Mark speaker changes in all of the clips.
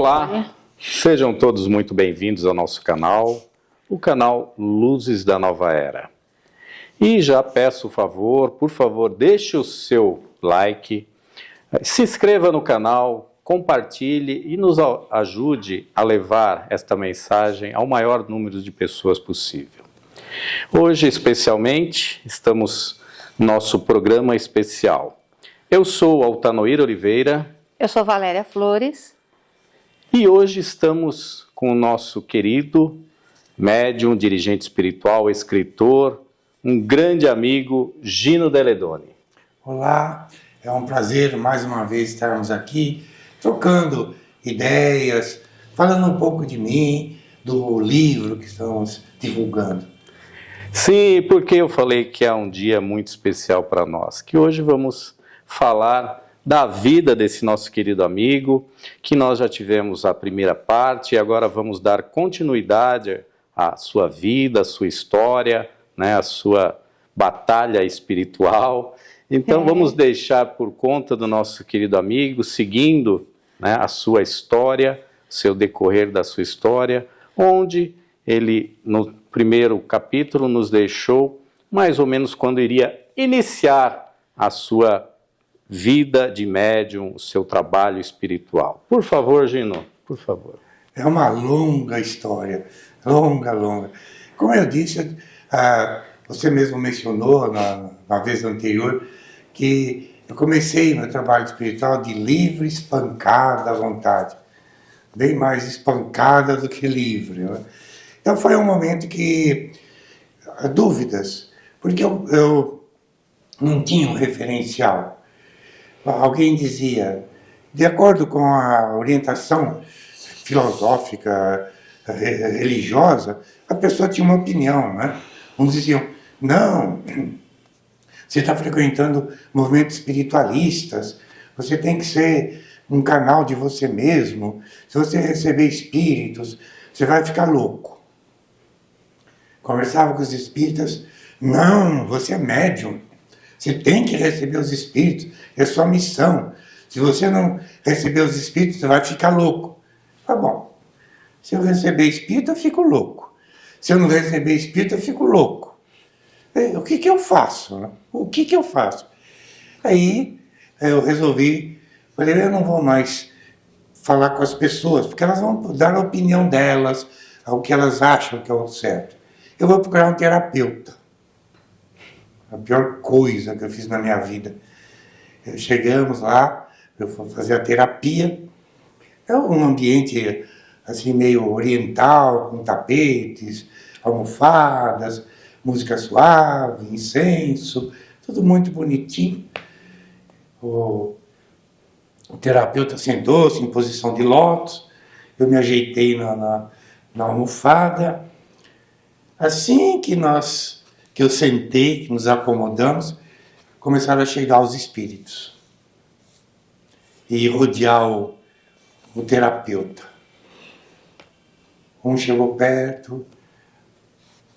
Speaker 1: Olá, sejam todos muito bem-vindos ao nosso canal, o canal Luzes da Nova Era. E já peço o favor, por favor, deixe o seu like, se inscreva no canal, compartilhe e nos ajude a levar esta mensagem ao maior número de pessoas possível. Hoje, especialmente, estamos no nosso programa especial. Eu sou Altanoir Oliveira.
Speaker 2: Eu sou Valéria Flores.
Speaker 1: E hoje estamos com o nosso querido médium, dirigente espiritual, escritor, um grande amigo, Gino Deledoni.
Speaker 3: Olá, é um prazer mais uma vez estarmos aqui, trocando ideias, falando um pouco de mim, do livro que estamos divulgando.
Speaker 1: Sim, porque eu falei que é um dia muito especial para nós, que hoje vamos falar da vida desse nosso querido amigo, que nós já tivemos a primeira parte e agora vamos dar continuidade à sua vida, à sua história, né, à sua batalha espiritual. Então vamos deixar por conta do nosso querido amigo, seguindo, né, a sua história, seu decorrer da sua história, onde ele, no primeiro capítulo, nos deixou mais ou menos quando iria iniciar a sua vida de médium, o seu trabalho espiritual. Por favor, Gino, por favor.
Speaker 3: É uma longa história, longa. Como eu disse, você mesmo mencionou na vez anterior que eu comecei meu trabalho espiritual de livre, espancada à vontade. Bem mais espancada do que livre, né? Então foi um momento que dúvidas, porque eu não tinha um referencial. Alguém dizia, de acordo com a orientação filosófica, religiosa, a pessoa tinha uma opinião, né? Uns diziam, não, você está frequentando movimentos espiritualistas, você tem que ser um canal de você mesmo, se você receber espíritos, você vai ficar louco. Conversava com os espíritas, não, você é médium. Você tem que receber os espíritos, é sua missão. Se você não receber os espíritos, você vai ficar louco. Tá bom, se eu receber espírito, eu fico louco. Se eu não receber espírito, eu fico louco. O que eu faço? Né? O que eu faço? Aí eu resolvi, falei, eu não vou mais falar com as pessoas, porque elas vão dar a opinião delas, o que elas acham que é o certo. Eu vou procurar um terapeuta. A pior coisa que eu fiz na minha vida. Chegamos lá, eu fui fazer a terapia. É um ambiente assim meio oriental, com tapetes, almofadas, música suave, incenso, tudo muito bonitinho. O terapeuta sentou-se em posição de lótus, eu me ajeitei na almofada. Assim que eu sentei, que nos acomodamos, começaram a chegar os espíritos e rodear o terapeuta. Um chegou perto,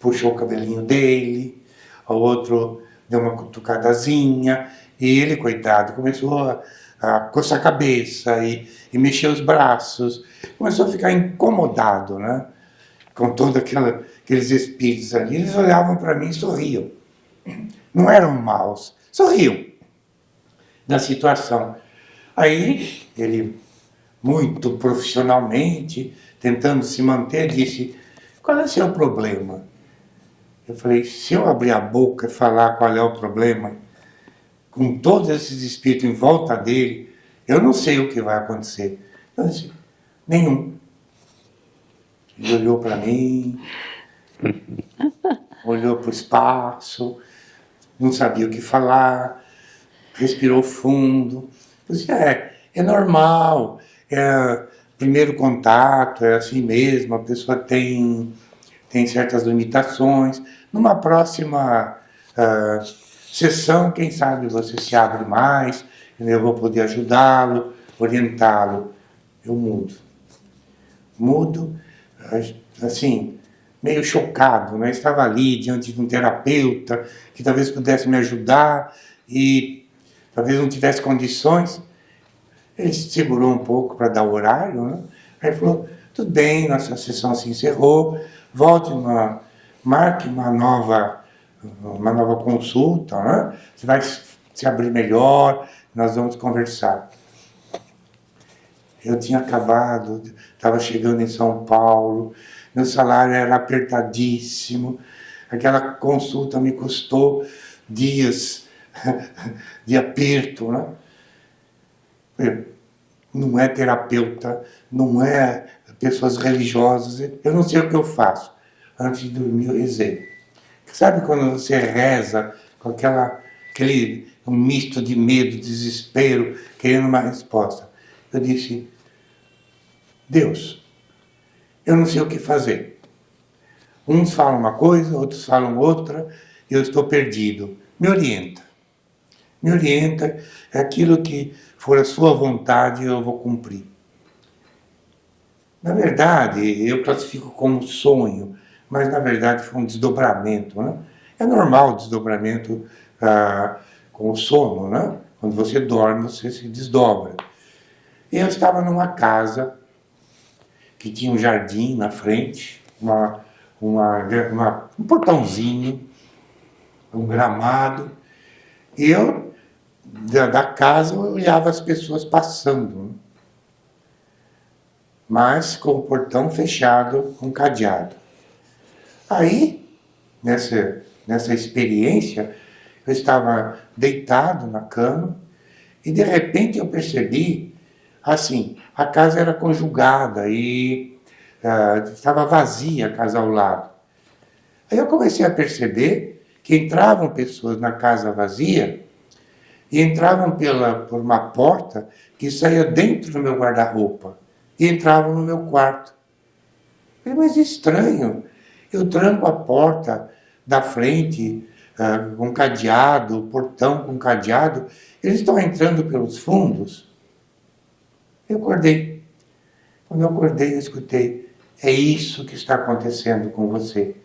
Speaker 3: puxou o cabelinho dele, o outro deu uma cutucadazinha, e ele, coitado, começou a coçar a cabeça e mexer os braços, começou a ficar incomodado, né? Com todos aqueles espíritos ali. Eles olhavam para mim e sorriam. Não eram maus, sorriam da situação. Aí ele, muito profissionalmente, tentando se manter, disse, qual é o seu problema? Eu falei, se eu abrir a boca e falar qual é o problema, com todos esses espíritos em volta dele, eu não sei o que vai acontecer. Eu disse, nenhum. Ele olhou para mim, olhou para o espaço, não sabia o que falar, respirou fundo. Eu disse, é normal, primeiro contato, é assim mesmo, a pessoa tem certas limitações. Numa próxima sessão, quem sabe você se abre mais, eu vou poder ajudá-lo, orientá-lo. Eu mudo, assim, meio chocado, né? Estava ali diante de um terapeuta que talvez pudesse me ajudar e talvez não tivesse condições. Ele se segurou um pouco para dar o horário, né? Aí ele falou, tudo bem, nossa sessão se encerrou, marque uma nova consulta, né? Você vai se abrir melhor, nós vamos conversar. Eu tinha acabado, estava chegando em São Paulo, meu salário era apertadíssimo, aquela consulta me custou dias de aperto, né? Não é terapeuta, não é pessoas religiosas, eu não sei o que eu faço. Antes de dormir eu rezei. Sabe quando você reza com aquele um misto de medo, desespero, querendo uma resposta? Eu disse, Deus, eu não sei o que fazer. Uns falam uma coisa, outros falam outra, e eu estou perdido. Me orienta. Me orienta, é aquilo que for a sua vontade, eu vou cumprir. Na verdade, eu classifico como sonho, mas na verdade foi um desdobramento, né? É normal o desdobramento com o sono, né? Quando você dorme, você se desdobra. E eu estava numa casa que tinha um jardim na frente, um portãozinho, um gramado, e eu, da casa, eu olhava as pessoas passando, né? Mas com o portão fechado, com cadeado. Aí, nessa experiência, eu estava deitado na cama e de repente eu percebi, assim, a casa era conjugada e estava vazia a casa ao lado. Aí eu comecei a perceber que entravam pessoas na casa vazia e entravam por uma porta que saía dentro do meu guarda-roupa e entravam no meu quarto. Eu falei, mas estranho, eu tranco a porta da frente com cadeado, o portão com cadeado, eles estão entrando pelos fundos. Eu acordei. Quando eu acordei, eu escutei, é isso que está acontecendo com você.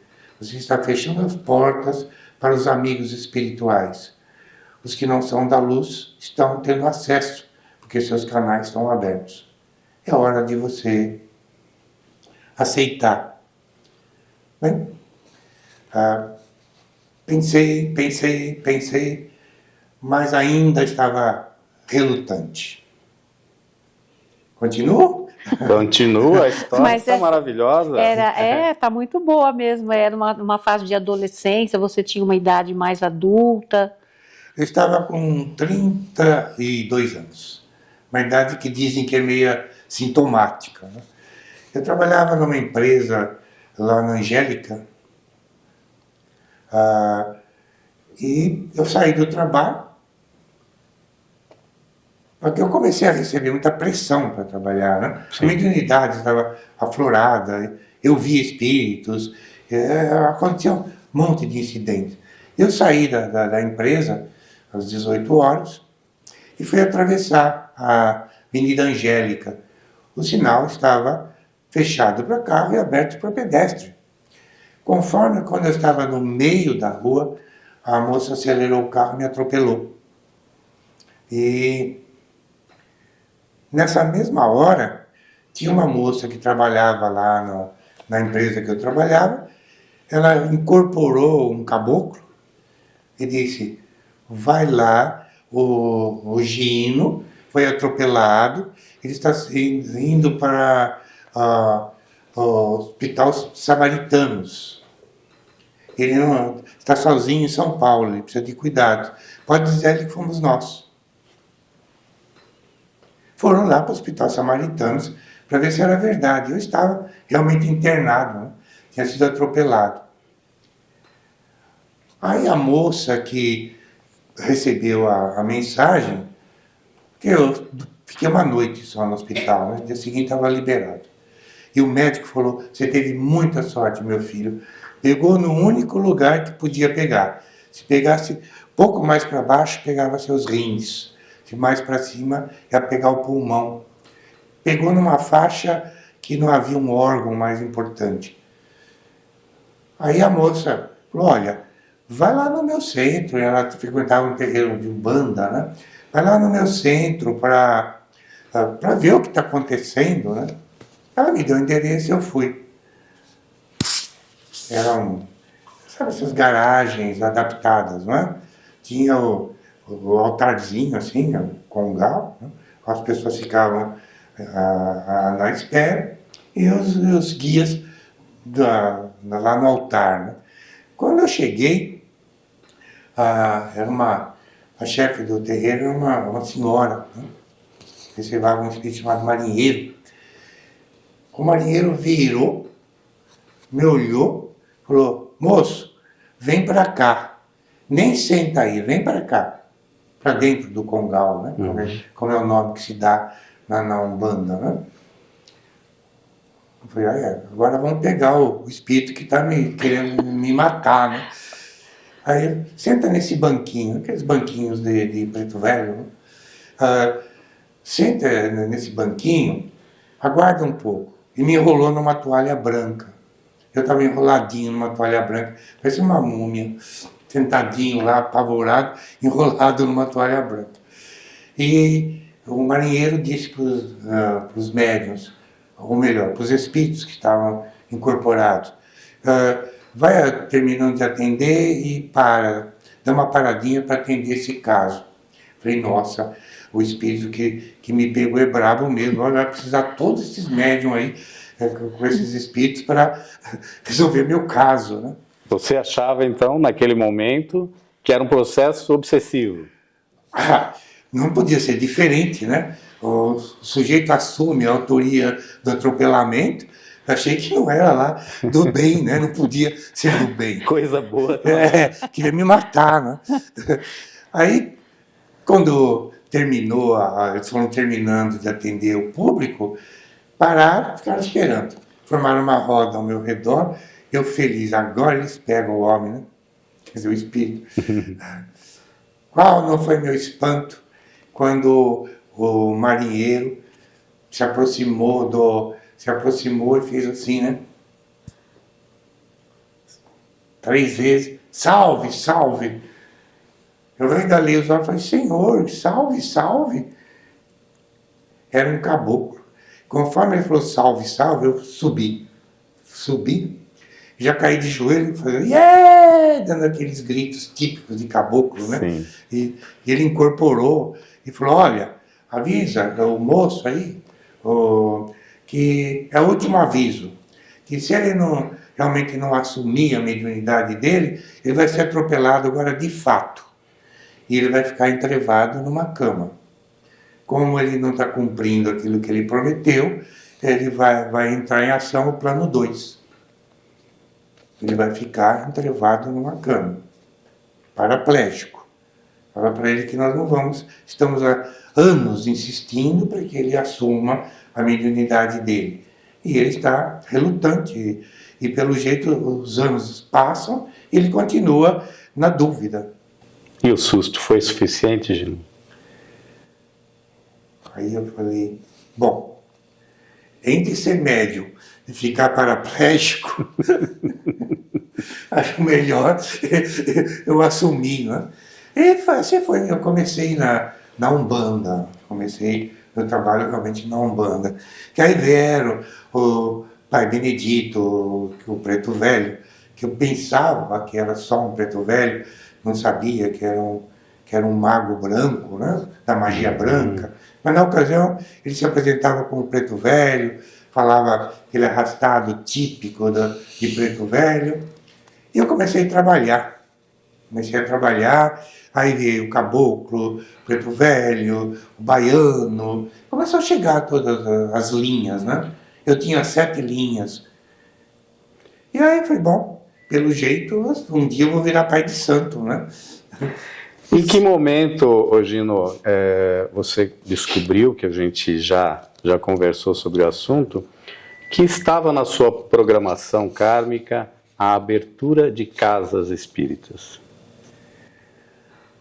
Speaker 3: Você está fechando as portas para os amigos espirituais. Os que não são da luz estão tendo acesso, porque seus canais estão abertos. É hora de você aceitar. Bem, pensei, mas ainda estava relutante. Continuo?
Speaker 1: Continua, a história
Speaker 2: Mas
Speaker 1: está maravilhosa.
Speaker 2: tá muito boa mesmo. Era uma fase de adolescência, você tinha uma idade mais adulta.
Speaker 3: Eu estava com 32 anos, uma idade que dizem que é meio sintomática, né? Eu trabalhava numa empresa lá na Angélica, e eu saí do trabalho, porque eu comecei a receber muita pressão para trabalhar, né? A mediunidade estava aflorada, eu via espíritos, acontecia um monte de incidentes. Eu saí da empresa às 18 horas e fui atravessar a Avenida Angélica. O sinal estava fechado para carro e aberto para pedestre. Conforme quando eu estava no meio da rua, a moça acelerou o carro e me atropelou. E nessa mesma hora, tinha uma moça que trabalhava lá na empresa que eu trabalhava, ela incorporou um caboclo e disse, vai lá, o Gino foi atropelado, ele está indo para o Hospital Samaritanos. Ele não está sozinho em São Paulo, ele precisa de cuidado. Pode dizer que fomos nós. Foram lá para o Hospital Samaritanos para ver se era verdade. Eu estava realmente internado, né? Tinha sido atropelado. Aí a moça que recebeu a mensagem, que eu fiquei uma noite só no hospital, né? No dia seguinte estava liberado. E o médico falou, você teve muita sorte, meu filho. Pegou no único lugar que podia pegar. Se pegasse pouco mais para baixo, pegava seus rins. Se mais para cima, ia pegar o pulmão. Pegou numa faixa que não havia um órgão mais importante. Aí a moça falou, olha, vai lá no meu centro. Ela frequentava um terreiro de Umbanda, né? Vai lá no meu centro para ver o que está acontecendo, né? Ela me deu o endereço e eu fui. Eram, sabe, essas garagens adaptadas, não é? Tinha o altarzinho, assim, o congal, né? As pessoas ficavam na espera e os guias lá no altar, né? Quando eu cheguei, a chefe do terreiro era uma senhora, né? Reservava um espírito chamado marinheiro. O marinheiro virou, me olhou, falou: moço, vem para cá. Nem senta aí, vem para cá. Para dentro do congal, né? Como é o nome que se dá na Umbanda, né? Eu falei: agora vamos pegar o espírito que está querendo me matar, né? Aí, senta nesse banquinho, aqueles banquinhos de preto velho, né? Senta nesse banquinho, aguarda um pouco. E me enrolou numa toalha branca. Eu estava enroladinho numa toalha branca, parecia uma múmia, sentadinho lá, apavorado, enrolado numa toalha branca. E o marinheiro disse para os médiuns, ou melhor, para os espíritos que estavam incorporados: vai terminando de atender e dá uma paradinha para atender esse caso. Falei: nossa, o espírito que me pegou é brabo mesmo, vai precisar todos esses médiums aí, com esses espíritos para resolver meu caso, né?
Speaker 1: Você achava, então, naquele momento, que era um processo obsessivo?
Speaker 3: Não podia ser diferente, né? O sujeito assume a autoria do atropelamento. Achei que não era lá do bem, né? Não podia ser do bem.
Speaker 1: Coisa boa.
Speaker 3: Queria me matar, né? Aí, quando terminou, eles foram terminando de atender o público, pararam, ficaram esperando. Formaram uma roda ao meu redor, eu feliz. Agora eles pegam o homem, né? Quer dizer, o espírito. Qual não foi meu espanto quando o marinheiro se aproximou e fez assim, né? 3 vezes: salve, salve. Eu regalei os olhos e falei: senhor, salve, salve. Era um caboclo. Conforme ele falou salve, salve, eu subi, já caí de joelho, fazendo yeah! Dando aqueles gritos típicos de caboclo, né?
Speaker 1: Sim.
Speaker 3: E ele incorporou e falou: olha, avisa o moço aí, que é o último aviso, que se ele realmente não assumir a mediunidade dele, ele vai ser atropelado agora de fato. E ele vai ficar entrevado numa cama. Como ele não está cumprindo aquilo que ele prometeu, ele vai entrar em ação o plano 2. Ele vai ficar entrevado numa cama, paraplégico. Fala para ele que nós não vamos, estamos há anos insistindo para que ele assuma a mediunidade dele. E ele está relutante, e pelo jeito os anos passam, e ele continua na dúvida.
Speaker 1: E o susto foi suficiente, Gino?
Speaker 3: Aí eu falei: bom, entre ser médium e ficar paraplégico, acho melhor eu assumir, né? E assim foi, eu comecei na Umbanda, meu trabalho realmente na Umbanda. Que aí vieram o Pai Benedito, o Preto Velho, que eu pensava que era só um Preto Velho, não sabia que era um mago branco, né? Da magia branca. Mas na ocasião ele se apresentava como Preto Velho, falava aquele arrastado típico de Preto Velho. E eu comecei a trabalhar. Aí veio o caboclo, o Preto Velho, o baiano. Começou a chegar todas as linhas, né? Eu tinha 7 linhas. E aí foi bom. Pelo jeito, um dia eu vou virar pai de santo, né?
Speaker 1: Em que momento, Gino, você descobriu, que a gente já conversou sobre o assunto, que estava na sua programação kármica a abertura de casas espíritas?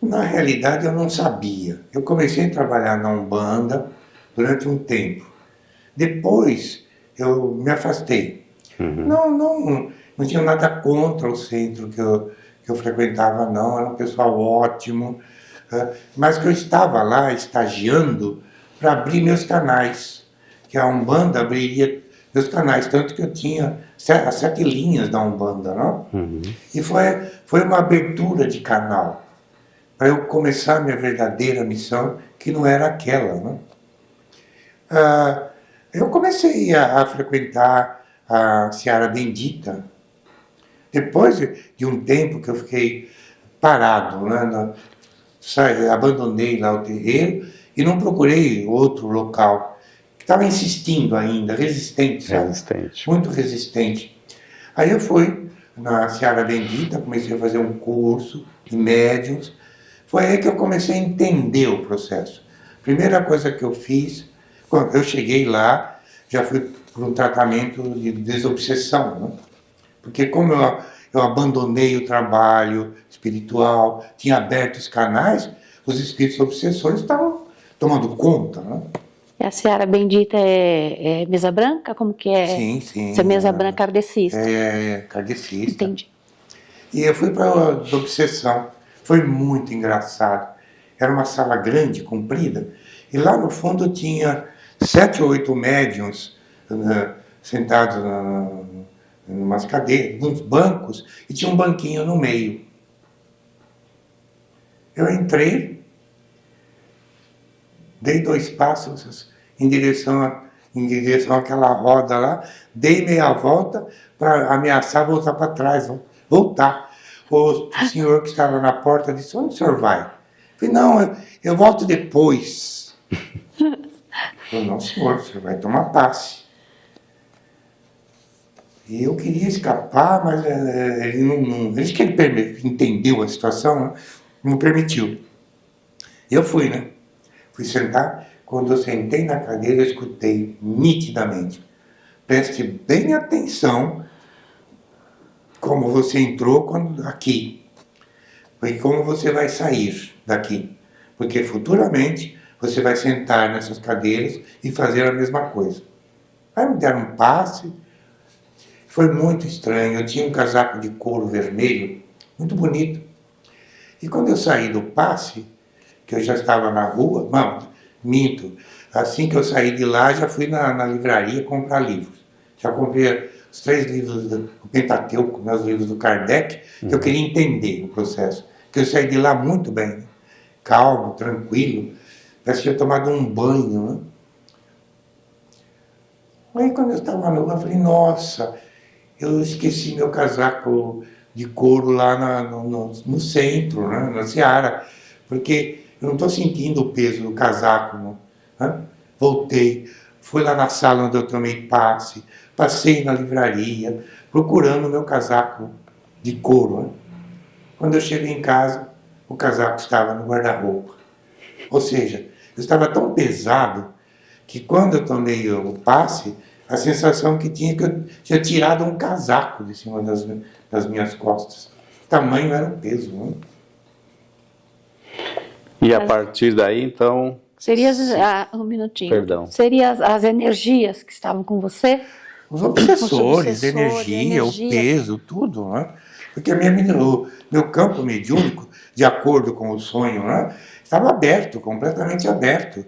Speaker 3: Na realidade, eu não sabia. Eu comecei a trabalhar na Umbanda durante um tempo. Depois, eu me afastei. Não tinha nada contra o centro que eu frequentava, não. Era um pessoal ótimo. Mas que eu estava lá estagiando para abrir meus canais. Que a Umbanda abriria meus canais, tanto que eu tinha as 7 linhas da Umbanda, não? E foi uma abertura de canal para eu começar a minha verdadeira missão, que não era aquela, não? Eu comecei a frequentar a Seara Bendita, depois de um tempo que eu fiquei parado, né? Abandonei lá o terreiro e não procurei outro local. Estava insistindo ainda, resistente, sabe?
Speaker 1: Resistente.
Speaker 3: Muito resistente. Aí eu fui na Seara Bendita, comecei a fazer um curso de médiuns. Foi aí que eu comecei a entender o processo. Primeira coisa que eu fiz, quando eu cheguei lá, já fui para um tratamento de desobsessão, né? Porque como eu abandonei o trabalho espiritual, tinha aberto os canais, os espíritos obsessores estavam tomando conta, né?
Speaker 2: E a Seara Bendita é mesa branca? Como que é?
Speaker 3: Sim, sim.
Speaker 2: Essa mesa branca kardecista.
Speaker 3: É, kardecista.
Speaker 2: Entendi.
Speaker 3: E eu fui para a desobsessão. Foi muito engraçado. Era uma sala grande, comprida, e lá no fundo tinha 7 ou 8 médiuns sentados em umas cadeiras, nos bancos, e tinha um banquinho no meio. Eu entrei, dei 2 passos em direção àquela roda lá, dei meia volta para ameaçar voltar para trás, voltar. O senhor que estava na porta disse: onde o senhor vai? Eu falei: não, eu volto depois. Eu falei: não, senhor, o senhor vai tomar passe. E eu queria escapar, mas ele não. Ele que ele entendeu a situação, né? Não permitiu. Eu fui, né? Fui sentar. Quando eu sentei na cadeira, eu escutei nitidamente: preste bem atenção como você entrou aqui, e como você vai sair daqui. Porque futuramente você vai sentar nessas cadeiras e fazer a mesma coisa. Aí me deram um passe. Foi muito estranho. Eu tinha um casaco de couro vermelho, muito bonito. E quando eu saí do passe, que eu já estava na rua, não, minto, assim que eu saí de lá, já fui na livraria comprar livros. Já comprei os 3 livros do Pentateuco, meus livros do Kardec, que eu queria entender o processo. Que eu saí de lá muito bem, calmo, tranquilo, parece que eu tinha tomado um banho, né? Aí quando eu estava na rua, eu falei: nossa, eu esqueci meu casaco de couro lá no centro, né, na Seara, porque eu não estou sentindo o peso do casaco, né? Voltei, fui lá na sala onde eu tomei passe, passei na livraria, procurando o meu casaco de couro, né? Quando eu cheguei em casa, o casaco estava no guarda-roupa. Ou seja, eu estava tão pesado que quando eu tomei o passe, a sensação que tinha é que eu tinha tirado um casaco de cima das minhas costas. O tamanho era o peso, né?
Speaker 1: E a partir daí, então...
Speaker 2: Seria um minutinho.
Speaker 1: Perdão.
Speaker 2: Seria as energias que estavam com você?
Speaker 3: Os obsessores,
Speaker 2: Os
Speaker 3: energia, o peso, tudo, né? Porque o meu campo mediúnico, de acordo com o sonho, né, estava aberto, completamente aberto.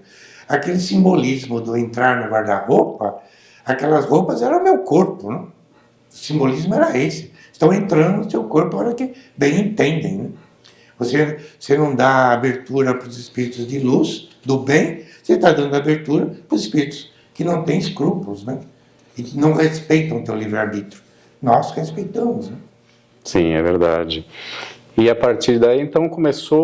Speaker 3: Aquele simbolismo do entrar no guarda-roupa, aquelas roupas eram o meu corpo, né? O simbolismo era esse. Estão entrando no seu corpo a hora que bem entendem, né? Você não dá abertura para os espíritos de luz, do bem, você está dando abertura para os espíritos que não têm escrúpulos, né? E que não respeitam o teu livre-arbítrio. Nós respeitamos, né?
Speaker 1: Sim, é verdade. E a partir daí, então,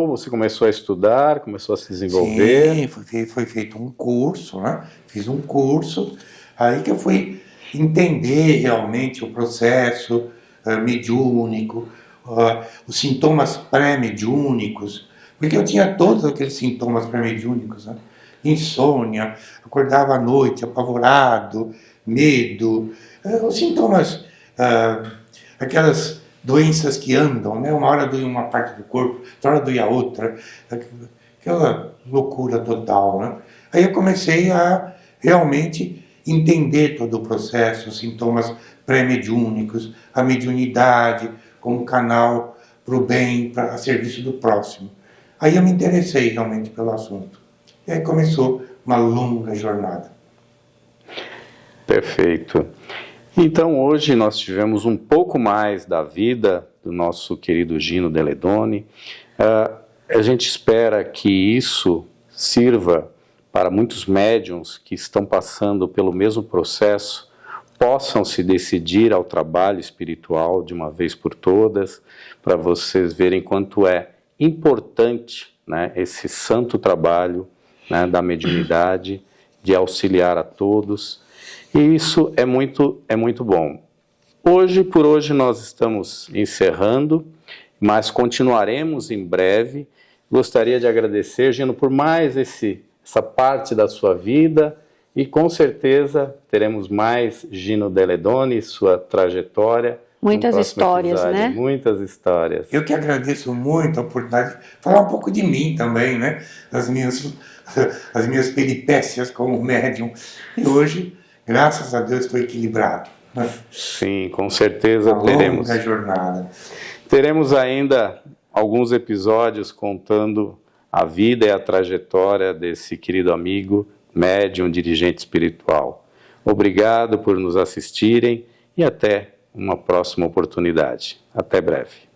Speaker 1: você começou a estudar, começou a se desenvolver?
Speaker 3: Sim, foi feito um curso, né? Fiz um curso, aí que eu fui entender realmente o processo mediúnico, os sintomas pré-mediúnicos, porque eu tinha todos aqueles sintomas pré-mediúnicos, né? Insônia, acordava à noite apavorado, medo, os sintomas, aquelas doenças que andam, né? Uma hora doía uma parte do corpo, outra hora doía a outra, aquela loucura total, né? Aí eu comecei a realmente entender todo o processo, os sintomas pré-mediúnicos, a mediunidade como canal para o bem, a serviço do próximo. Aí eu me interessei realmente pelo assunto. E aí começou uma longa jornada.
Speaker 1: Perfeito. Então hoje nós tivemos um pouco mais da vida do nosso querido Gino Deledoni. A gente espera que isso sirva para muitos médiuns que estão passando pelo mesmo processo, possam se decidir ao trabalho espiritual de uma vez por todas, para vocês verem quanto é importante, né, esse santo trabalho, né, da mediunidade, de auxiliar a todos. E isso é muito bom. Por hoje nós estamos encerrando, mas continuaremos em breve. Gostaria de agradecer, Gino, por mais essa parte da sua vida, e com certeza teremos mais Gino Deledoni, sua trajetória.
Speaker 2: Muitas histórias,
Speaker 1: episódio.
Speaker 2: né?
Speaker 1: Muitas histórias.
Speaker 3: Eu que agradeço muito a oportunidade de falar um pouco de mim também, né? As minhas peripécias como médium. E hoje, graças a Deus, estou equilibrado, né?
Speaker 1: Sim, com certeza
Speaker 3: Ao
Speaker 1: teremos.
Speaker 3: longo da jornada.
Speaker 1: Teremos ainda alguns episódios contando a vida e a trajetória desse querido amigo, médium, dirigente espiritual. Obrigado por nos assistirem e até uma próxima oportunidade. Até breve.